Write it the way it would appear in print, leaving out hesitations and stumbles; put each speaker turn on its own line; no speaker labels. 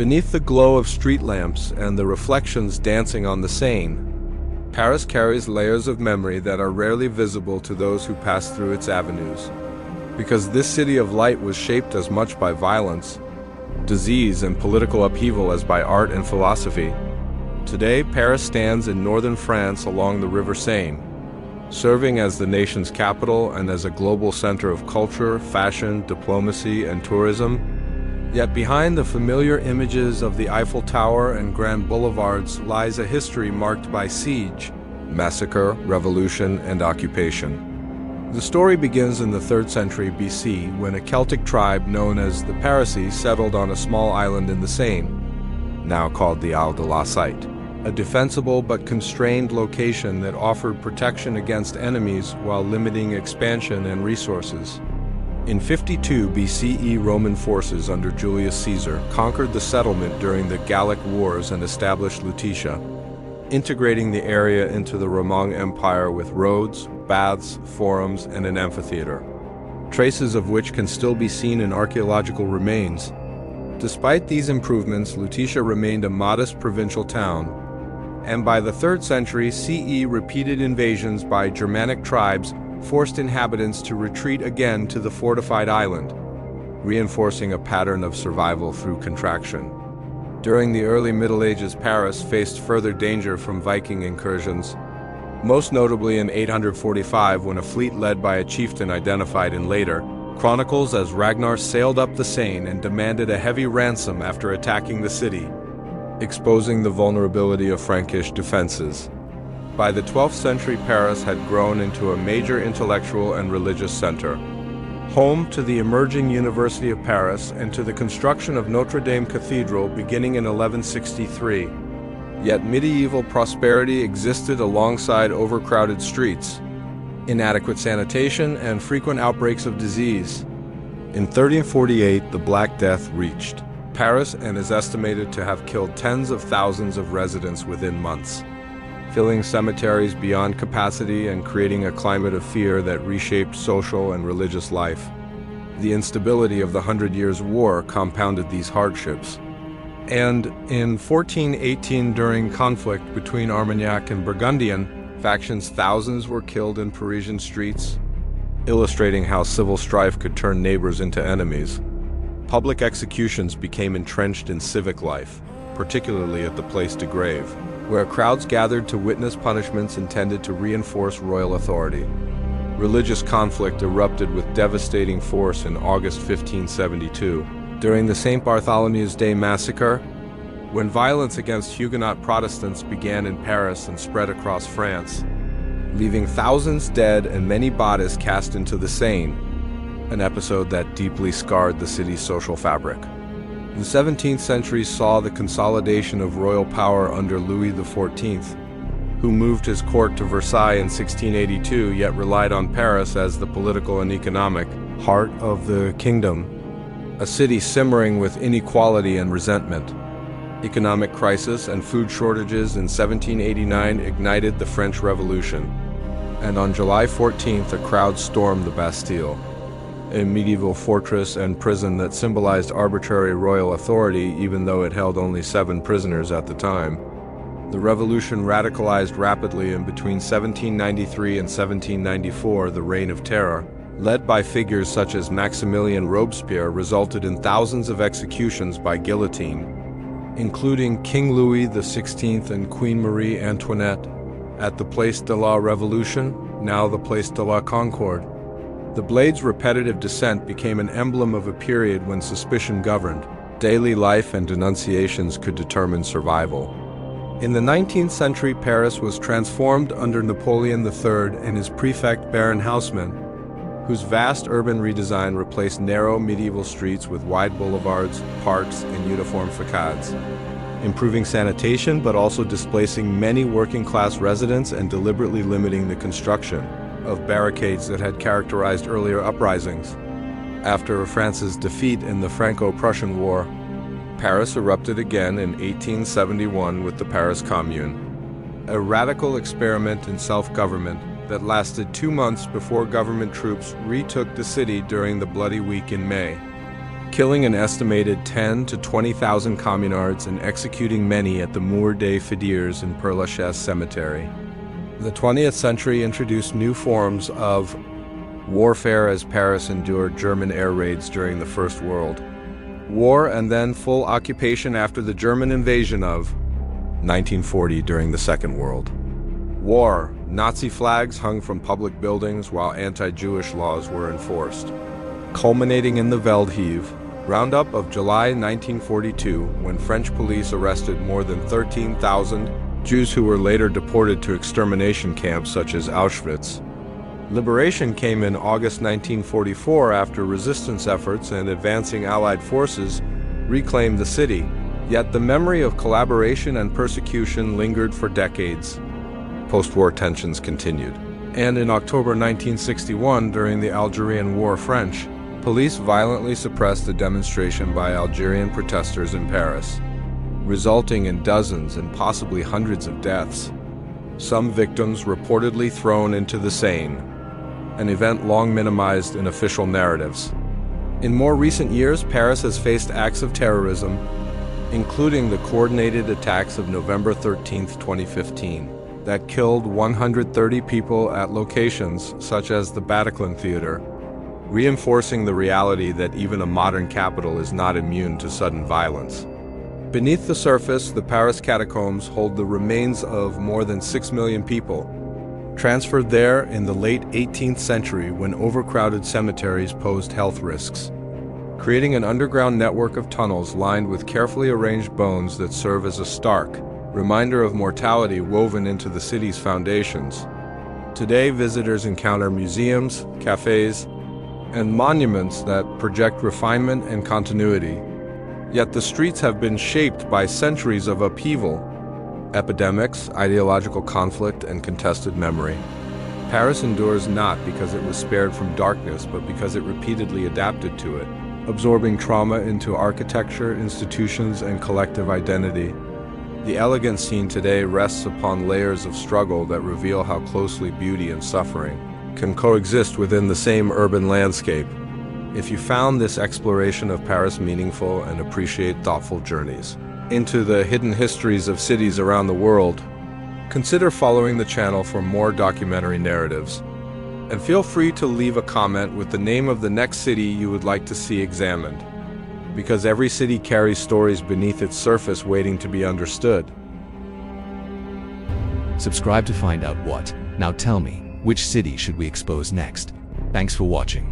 Beneath the glow of street lamps and the reflections dancing on the Seine, Paris carries layers of memory that are rarely visible to those who pass through its avenues. Because this city of light was shaped as much by violence, disease, and political upheaval as by art and philosophy, today Paris stands in northern France along the River Seine, serving as the nation's capital and as a global center of culture, fashion, diplomacy, and tourism. Yet behind the familiar images of the Eiffel Tower and grand boulevards lies a history marked by siege, massacre, revolution, and occupation. The story begins in the 3rd century BC when a Celtic tribe known as the Paris settled on a small island in the Seine, now called the Isle de la Cite, a defensible but constrained location that offered protection against enemies while limiting expansion and resources. In 52 BCE, Roman forces under Julius Caesar conquered the settlement during the Gallic Wars and established Lutetia, integrating the area into the Roman Empire with roads, baths, forums, and an amphitheater, traces of which can still be seen in archaeological remains. Despite these improvements, Lutetia remained a modest provincial town, and by the 3rd century CE, repeated invasions by Germanic tribes forced inhabitants to retreat again to the fortified island, reinforcing a pattern of survival through contraction. During the early Middle Ages, Paris faced further danger from Viking incursions, most notably in 845 when a fleet led by a chieftain identified in later chronicles as Ragnar sailed up the Seine and demanded a heavy ransom after attacking the city, exposing the vulnerability of Frankish defenses. By the 12th century, Paris had grown into a major intellectual and religious center, home to the emerging University of Paris and to the construction of Notre Dame Cathedral beginning in 1163. Yet medieval prosperity existed alongside overcrowded streets, inadequate sanitation, and frequent outbreaks of disease. In 1348, the Black Death reached Paris and is estimated to have killed tens of thousands of residents within months, filling cemeteries beyond capacity and creating a climate of fear that reshaped social and religious life. The instability of the 100 Years' War compounded these hardships. And in 1418, during conflict between Armagnac and Burgundian factions, thousands were killed in Parisian streets, illustrating how civil strife could turn neighbors into enemies. Public executions became entrenched in civic life, particularly at the Place de Grève, where crowds gathered to witness punishments intended to reinforce royal authority. Religious conflict erupted with devastating force in August 1572, during the St. Bartholomew's Day Massacre, when violence against Huguenot Protestants began in Paris and spread across France, leaving thousands dead and many bodies cast into the Seine, an episode that deeply scarred the city's social fabric. The 17th century saw the consolidation of royal power under Louis XIV, who moved his court to Versailles in 1682, yet relied on Paris as the political and economic heart of the kingdom, a city simmering with inequality and resentment. Economic crisis and food shortages in 1789 ignited the French Revolution, and on July 14th, a crowd stormed the Bastille, a medieval fortress and prison that symbolized arbitrary royal authority even though it held only 7 prisoners at the time. The revolution radicalized rapidly, and between 1793 and 1794, the Reign of Terror, led by figures such as Maximilien Robespierre, resulted in thousands of executions by guillotine, including King Louis XVI and Queen Marie Antoinette at the Place de la Révolution, now the Place de la Concorde. The blade's repetitive descent became an emblem of a period when suspicion governed. Daily life and denunciations could determine survival. In the 19th century, Paris was transformed under Napoleon III and his prefect Baron Haussmann, whose vast urban redesign replaced narrow medieval streets with wide boulevards, parks, and uniform facades, improving sanitation but also displacing many working-class residents and deliberately limiting the construction of barricades that had characterized earlier uprisings. After France's defeat in the Franco-Prussian War, Paris erupted again in 1871 with the Paris Commune, a radical experiment in self-government that lasted 2 months before government troops retook the city during the Bloody Week in May. killing an estimated 10 to 20,000 communards and executing many at the Mour des Fidèles in Père Lachaise cemetery. The 20th century introduced new forms of warfare as Paris endured German air raids during the First World War and then full occupation after the German invasion of 1940 during the Second World War. Nazi flags hung from public buildings while anti-Jewish laws were enforced, culminating in the Veldheave Roundup of July 1942, when French police arrested more than 13,000 Jews who were later deported to extermination camps such as Auschwitz. Liberation came in August 1944 after resistance efforts and advancing Allied forces reclaimed the city, yet the memory of collaboration and persecution lingered for decades. Post-war tensions continued, and in October 1961, during the Algerian War, French police violently suppressed a demonstration by Algerian protesters in Paris, resulting in dozens and possibly hundreds of deaths. Some victims reportedly thrown into the Seine, an event long minimized in official narratives. In more recent years, Paris has faced acts of terrorism, including the coordinated attacks of November 13, 2015, that killed 130 people at locations such as the Bataclan Theater, reinforcing the reality that even a modern capital is not immune to sudden violence. Beneath the surface, the Paris catacombs hold the remains of more than 6 million people, transferred there in the late 18th century when overcrowded cemeteries posed health risks, creating an underground network of tunnels lined with carefully arranged bones that serve as a stark reminder of mortality woven into the city's foundations. Today, visitors encounter museums, cafes, and monuments that project refinement and continuity. Yet the streets have been shaped by centuries of upheaval, epidemics, ideological conflict, and contested memory. Paris endures not because it was spared from darkness, but because it repeatedly adapted to it, absorbing trauma into architecture, institutions, and collective identity. The elegance seen today rests upon layers of struggle that reveal how closely beauty and suffering can coexist within the same urban landscape. If you found this exploration of Paris meaningful and appreciate thoughtful journeys into the hidden histories of cities around the world, consider following the channel for more documentary narratives. And feel free to leave a comment with the name of the next city you would like to see examined, because every city carries stories beneath its surface waiting to be understood.
Subscribe to find out what. Now tell me, which city should we expose next? Thanks for watching.